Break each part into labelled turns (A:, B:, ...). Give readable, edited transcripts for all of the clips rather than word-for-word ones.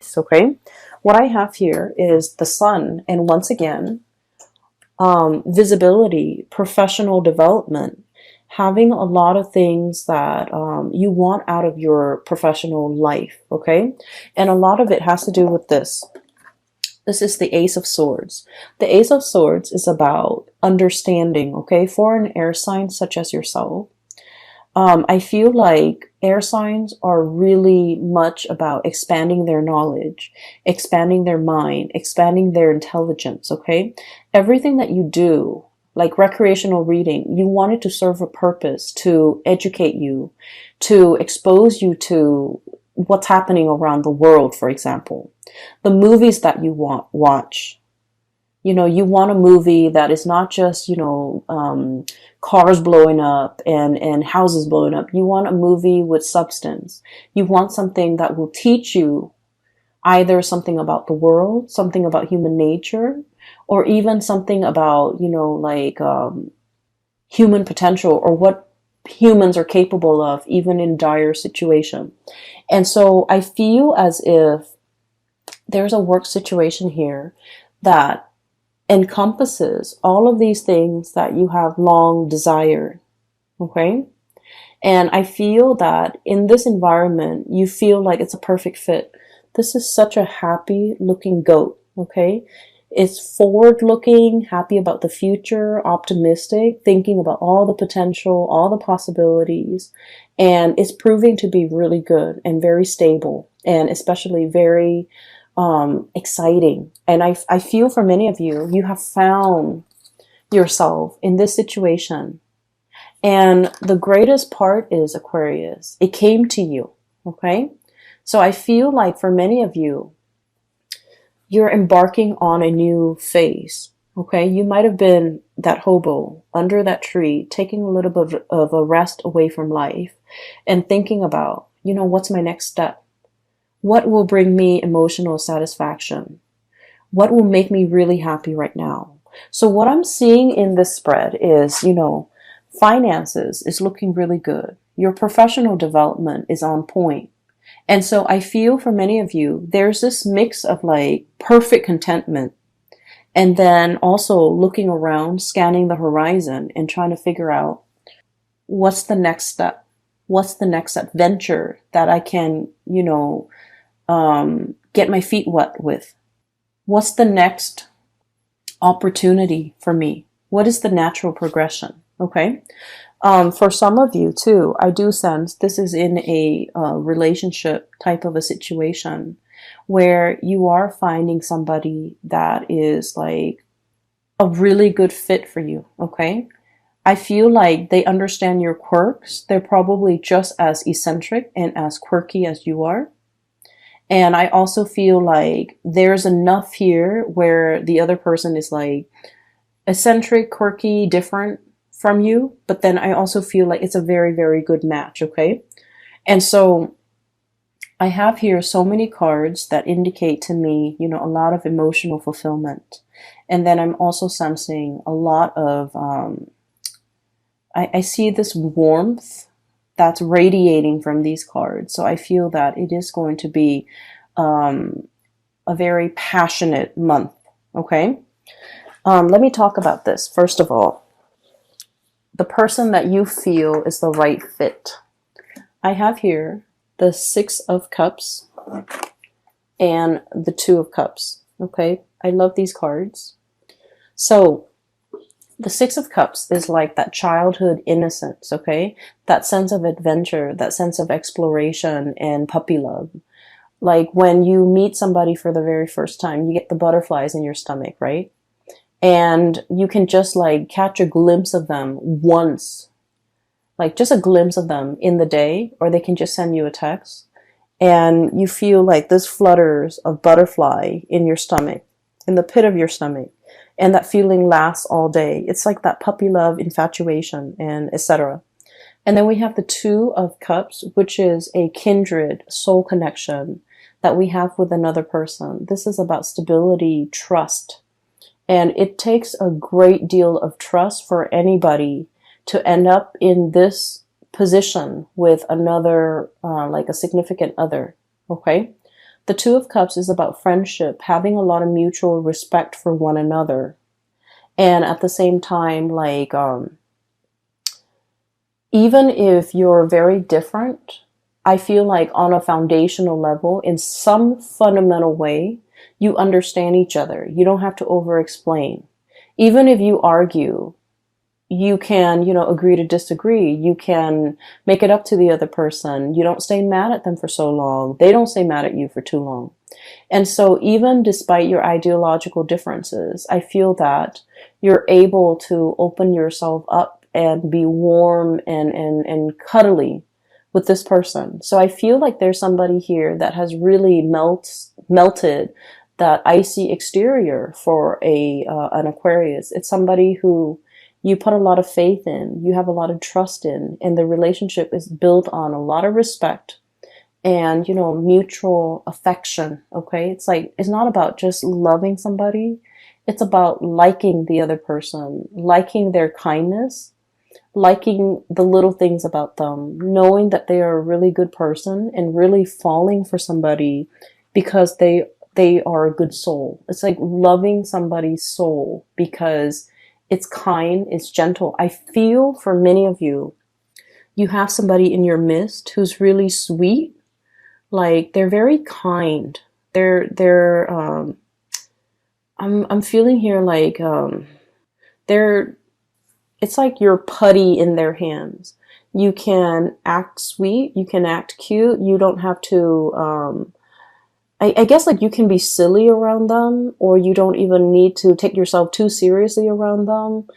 A: space, okay? What I have here is the sun, and once again, visibility, professional development, having a lot of things that you want out of your professional life, okay? And a lot of it has to do with this. This is the Ace of Swords. The Ace of Swords is about understanding, okay? For an air sign such as yourself, I feel like air signs are really much about expanding their knowledge, expanding their mind, expanding their intelligence, okay? Everything that you do, like recreational reading, you want it to serve a purpose, to educate you, to expose you to what's happening around the world, for example. The movies that you watch. You know, you want a movie that is not just, cars blowing up and houses blowing up. You want a movie with substance. You want something that will teach you either something about the world, something about human nature, or even something about, human potential or what humans are capable of, even in dire situation. And so I feel as if there's a work situation here that encompasses all of these things that you have long desired, okay? And I feel that in this environment, you feel like it's a perfect fit. This is such a happy looking goat, okay? It's forward looking, happy about the future, optimistic, thinking about all the potential, all the possibilities, and it's proving to be really good and very stable, and especially very exciting. And I feel for many of you, you have found yourself in this situation. And the greatest part is, Aquarius, it came to you, okay? So I feel like for many of you, you're embarking on a new phase, okay? You might have been that hobo under that tree, taking a little bit of a rest away from life and thinking about, what's my next step? What will bring me emotional satisfaction? What will make me really happy right now? So what I'm seeing in this spread is, finances is looking really good. Your professional development is on point. And so I feel for many of you, there's this mix of like perfect contentment and then also looking around, scanning the horizon and trying to figure out what's the next step? What's the next adventure that I can, get my feet wet with? What's the next opportunity for me? What is the natural progression? Okay. For some of you too, I do sense this is in a relationship type of a situation where you are finding somebody that is like a really good fit for you. Okay. I feel like they understand your quirks. They're probably just as eccentric and as quirky as you are. And I also feel like there's enough here where the other person is like eccentric, quirky, different from you. But then I also feel like it's a very, very good match. Okay. And so I have here so many cards that indicate to me, a lot of emotional fulfillment. And then I'm also sensing a lot of, I see this warmth that's radiating from these cards. So I feel that it is going to be a very passionate month. Okay. Let me talk about this. First of all, the person that you feel is the right fit. I have here the Six of Cups and the Two of Cups. Okay. I love these cards. So the Six of Cups is like that childhood innocence, okay? That sense of adventure, that sense of exploration and puppy love. Like when you meet somebody for the very first time, you get the butterflies in your stomach, right? And you can just like catch a glimpse of them once, like just a glimpse of them in the day, or they can just send you a text. And you feel like this flutters of butterfly in your stomach, in the pit of your stomach. And that feeling lasts all day. It's like that puppy love, infatuation, and etc. And then we have the Two of Cups, which is a kindred soul connection that we have with another person. This is about stability, trust. And it takes a great deal of trust for anybody to end up in this position with another, like a significant other. Okay. The Two of Cups is about friendship, having a lot of mutual respect for one another. And at the same time, like, even if you're very different, I feel like on a foundational level, in some fundamental way, you understand each other. You don't have to over explain. Even if you argue, you can, agree to disagree. You can make it up to the other person. You don't stay mad at them for so long. They don't stay mad at you for too long. And so even despite your ideological differences, I feel that you're able to open yourself up and be warm and cuddly with this person. So I feel like there's somebody here that has really melted that icy exterior for an Aquarius. It's somebody who you put a lot of faith in, you have a lot of trust in, and the relationship is built on a lot of respect and, mutual affection. Okay. It's like, it's not about just loving somebody. It's about liking the other person, liking their kindness, liking the little things about them, knowing that they are a really good person and really falling for somebody because they are a good soul. It's like loving somebody's soul because it's kind, it's gentle. I feel for many of you, you have somebody in your midst who's really sweet. Like, they're very kind. I'm feeling here like, it's like you're putty in their hands. You can act sweet, you can act cute, you don't have to, I guess like you can be silly around them, or you don't even need to take yourself too seriously around them.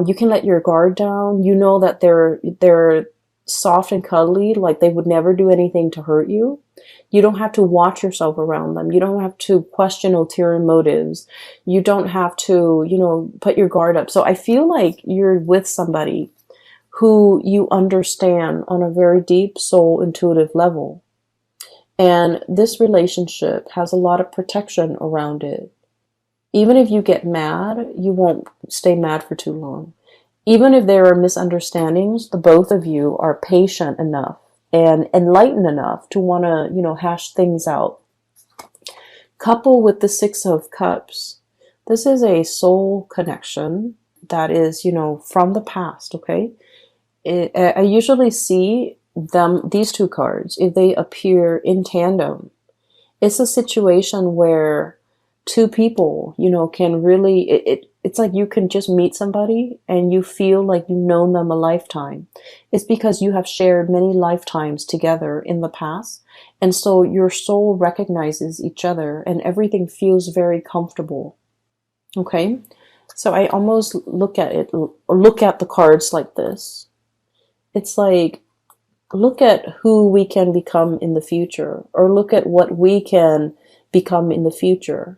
A: You can let your guard down. You know that they're soft and cuddly, like they would never do anything to hurt you. You don't have to watch yourself around them. You don't have to question ulterior motives. You don't have to, put your guard up. So I feel like you're with somebody who you understand on a very deep soul intuitive level. And this relationship has a lot of protection around it. Even if you get mad, you won't stay mad for too long. Even if there are misunderstandings, the both of you are patient enough and enlightened enough to want to, hash things out. Coupled with the Six of Cups, this is a soul connection that is, from the past, okay? I usually see these two cards, if they appear in tandem, it's a situation where two people, can really, it's like you can just meet somebody and you feel like you've known them a lifetime. It's because you have shared many lifetimes together in the past. And so your soul recognizes each other and everything feels very comfortable. Okay. So I almost look at the cards like this. It's like, look at who we can become in the future, or look at what we can become in the future.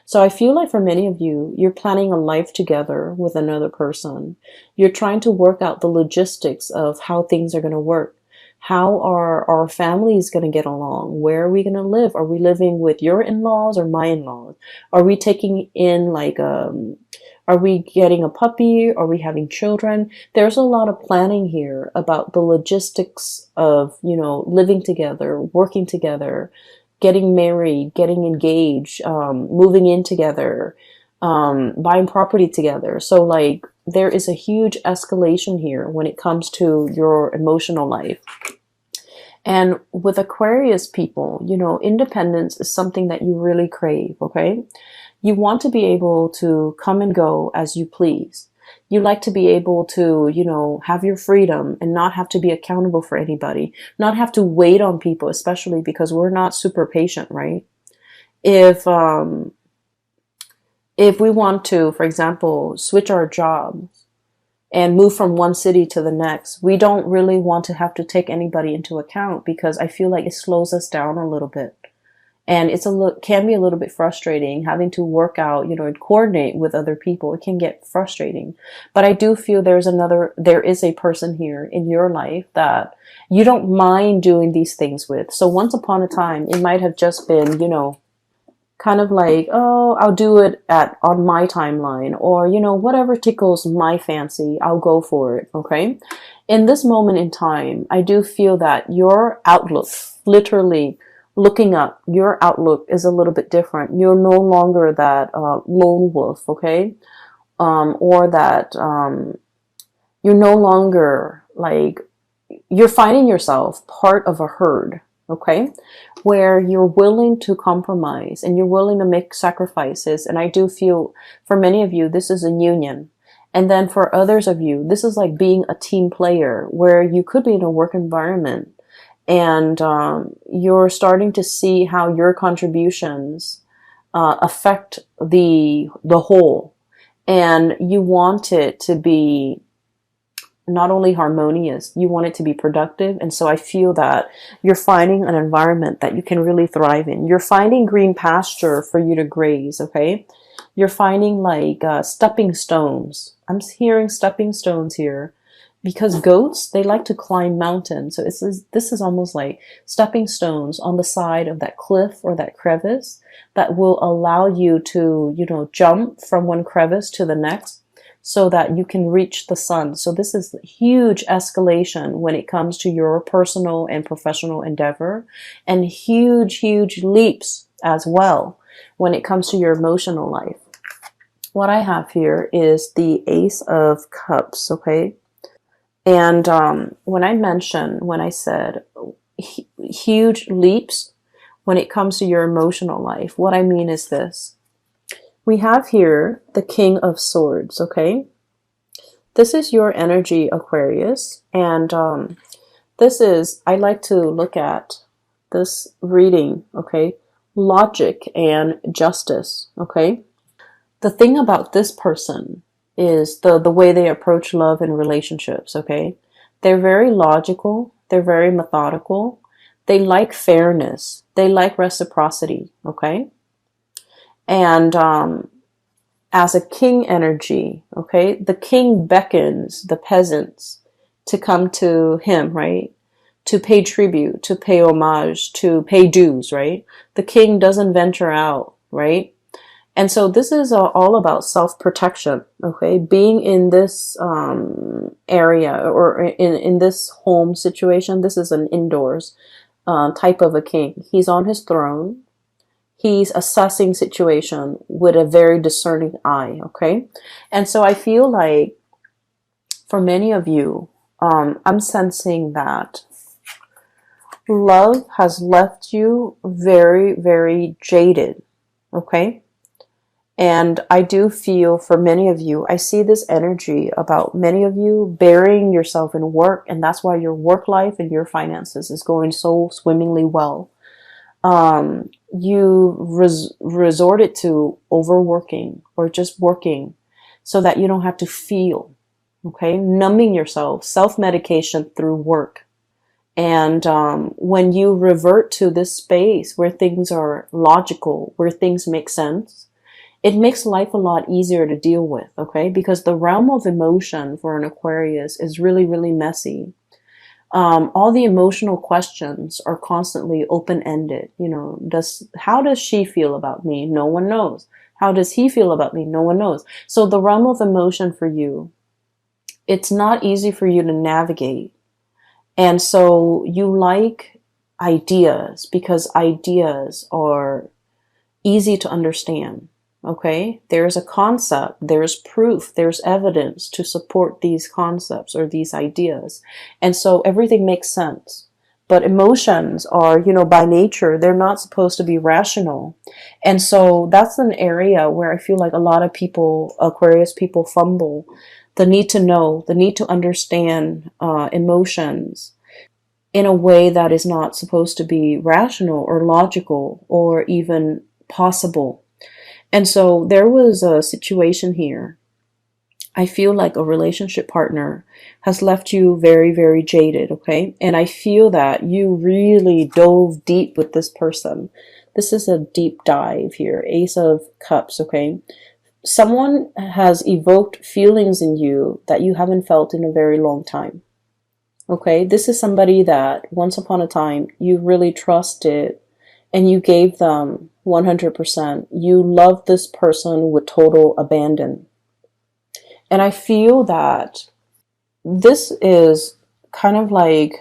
A: So I feel like for many of you, you're planning a life together with another person. You're trying to work out the logistics of how things are going to work. How are our families going to get along? Where are we going to live? Are we living with your in-laws or my in-laws? Are we taking in are we getting a puppy? Are we having children? There's a lot of planning here about the logistics of, living together, working together, getting married, getting engaged, moving in together, buying property together. So like there is a huge escalation here when it comes to your emotional life. And with Aquarius people, independence is something that you really crave, okay? You want to be able to come and go as you please. You like to be able to, have your freedom and not have to be accountable for anybody, not have to wait on people, especially because we're not super patient, right? If we want to, for example, switch our jobs and move from one city to the next, we don't really want to have to take anybody into account because I feel like it slows us down a little bit. And can be a little bit frustrating having to work out, and coordinate with other people. It can get frustrating. But I do feel there is a person here in your life that you don't mind doing these things with. So once upon a time, it might have just been, kind of like, oh, I'll do it on my timeline, or, whatever tickles my fancy, I'll go for it. Okay. In this moment in time, I do feel that your outlook literally looking up. Your outlook is a little bit different. You're no longer that lone wolf, okay? Or that you're no longer like, you're finding yourself part of a herd, okay? Where you're willing to compromise and you're willing to make sacrifices. And I do feel for many of you, this is a union. And then for others of you, this is like being a team player where you could be in a work environment and you're starting to see how your contributions affect the whole. And you want it to be not only harmonious, you want it to be productive. And so I feel that you're finding an environment that you can really thrive in. You're finding green pasture for you to graze, okay? You're finding like stepping stones. I'm hearing stepping stones here because goats, they like to climb mountains. So this is almost like stepping stones on the side of that cliff or that crevice that will allow you to, you know, jump from one crevice to the next, so that you can reach the sun. So this is huge escalation when it comes to your personal and professional endeavor, and huge, huge leaps as well when it comes to your emotional life. What I have here is the Ace of Cups, okay? And when I said huge leaps when it comes to your emotional life, what I mean is this. We have here the King of Swords, okay? This is your energy, Aquarius. And this is, I like to look at this reading, okay? Logic and justice, okay? The thing about this person is the way they approach love and relationships, okay? They're very logical. They're very methodical. They like fairness. They like reciprocity, okay? And as a king energy, okay, the king beckons the peasants to come to him, right? To pay tribute, to pay homage, to pay dues, right? The king doesn't venture out, right? And so this is all about self-protection, okay? Being in this area or in this home situation, this is an indoors type of a king. He's on his throne. He's assessing situation with a very discerning eye, okay? And so I feel like for many of you, I'm sensing that love has left you very, very jaded, okay? And I do feel for many of you, I see this energy about many of you burying yourself in work, and that's why your work life and your finances is going so swimmingly well. You resorted to overworking or just working so that you don't have to feel, okay? Numbing yourself, self-medication through work. And when you revert to this space where things are logical, where things make sense, it makes life a lot easier to deal with, okay? Because the realm of emotion for an Aquarius is really, really messy. All the emotional questions are constantly open-ended. You know, how does she feel about me? No one knows. How does he feel about me? No one knows. So the realm of emotion for you, it's not easy for you to navigate. And so you like ideas because ideas are easy to understand. Okay, there's a concept, there's proof, there's evidence to support these concepts or these ideas. And so everything makes sense. But emotions are, you know, by nature, they're not supposed to be rational. And so that's an area where I feel like a lot of people, Aquarius people, fumble. The need to know, the need to understand emotions in a way that is not supposed to be rational or logical or even possible. And so there was a situation here. I feel like a relationship partner has left you very, very jaded, okay? And I feel that you really dove deep with this person. This is a deep dive here. Ace of Cups, okay? Someone has evoked feelings in you that you haven't felt in a very long time, okay? This is somebody that once upon a time you really trusted and you gave them 100%. You love this person with total abandon. And I feel that this is kind of like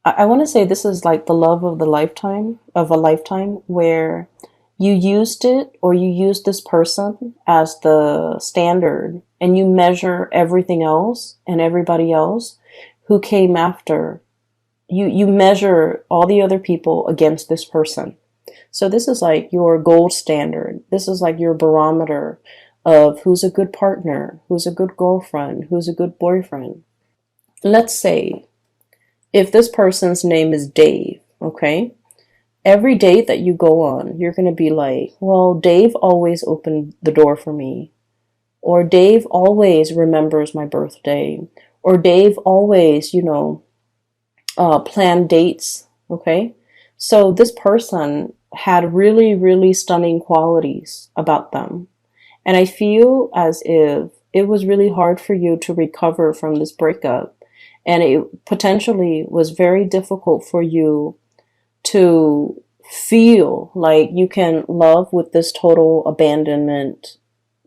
A: I want to say this is like the love of the lifetime, of a lifetime, where you used it, or you used this person as the standard, and you measure everything else and everybody else who came after. You measure all the other people against this person. So this is like your gold standard. This is like your barometer of who's a good partner, who's a good girlfriend, who's a good boyfriend. Let's say if this person's name is Dave, okay? Every date that you go on, you're going to be like, well, Dave always opened the door for me. Or Dave always remembers my birthday. Or Dave always, plan dates. Okay. So this person had really, really stunning qualities about them. And I feel as if it was really hard for you to recover from this breakup. And it potentially was very difficult for you to feel like you can love with this total abandonment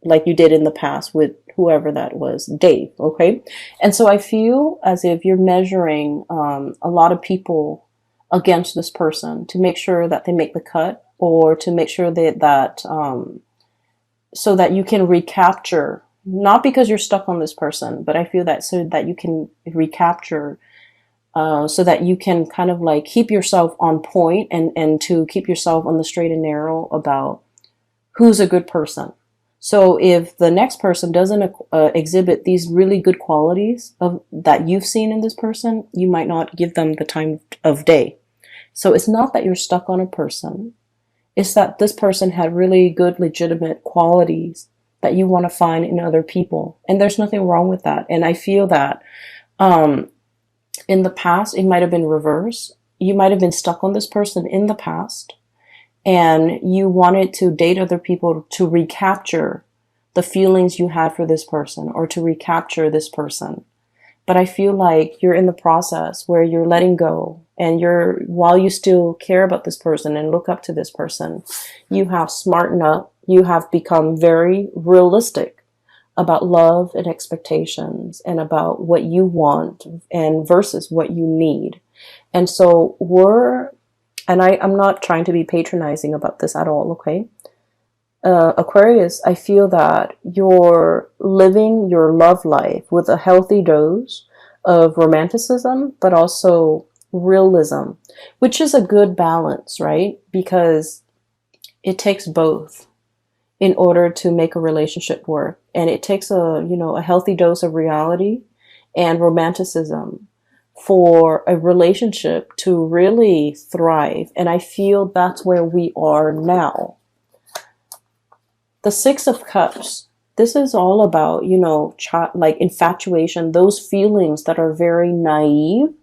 A: like you did in the past with whoever that was, Dave, okay? And so I feel as if you're measuring a lot of people against this person to make sure that they make the cut, or to make sure that so that you can recapture, not because you're stuck on this person, but I feel that so that you can recapture, so that you can kind of like keep yourself on point, and to keep yourself on the straight and narrow about who's a good person. So if the next person doesn't exhibit these really good qualities that you've seen in this person, you might not give them the time of day. So it's not that you're stuck on a person. It's that this person had really good, legitimate qualities that you want to find in other people. And there's nothing wrong with that. And I feel that in the past, it might have been reversed. You might have been stuck on this person in the past, and you wanted to date other people to recapture the feelings you had for this person, or to recapture this person. But I feel like you're in the process where you're letting go, and while you still care about this person and look up to this person, you have smartened up, you have become very realistic about love and expectations, and about what you want and versus what you need. And so I'm not trying to be patronizing about this at all, okay? Aquarius, I feel that you're living your love life with a healthy dose of romanticism, but also realism, which is a good balance, right? Because it takes both in order to make a relationship work. And it takes a healthy dose of reality and romanticism for a relationship to really thrive. And I feel that's where we are now. The Six of Cups, this is all about, like infatuation, those feelings that are very naive,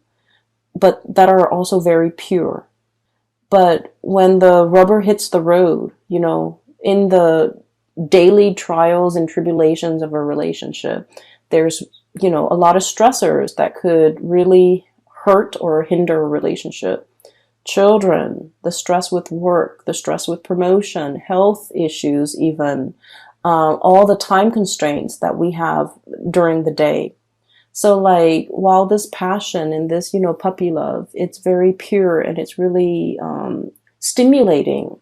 A: but that are also very pure. But when the rubber hits the road, in the daily trials and tribulations of a relationship, there's a lot of stressors that could really hurt or hinder a relationship. Children, the stress with work, the stress with promotion, health issues even, all the time constraints that we have during the day. So like, while this passion and this, puppy love, it's very pure and it's really stimulating,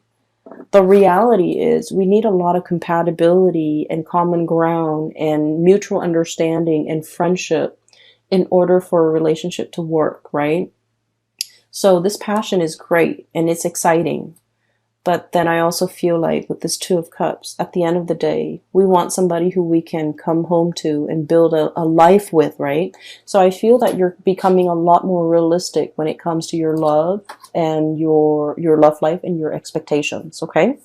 A: the reality is we need a lot of compatibility and common ground and mutual understanding and friendship in order for a relationship to work, right? So this passion is great and it's exciting. But then I also feel like with this Two of Cups, at the end of the day, we want somebody who we can come home to and build a life with, right? So I feel that you're becoming a lot more realistic when it comes to your love and your love life and your expectations, okay?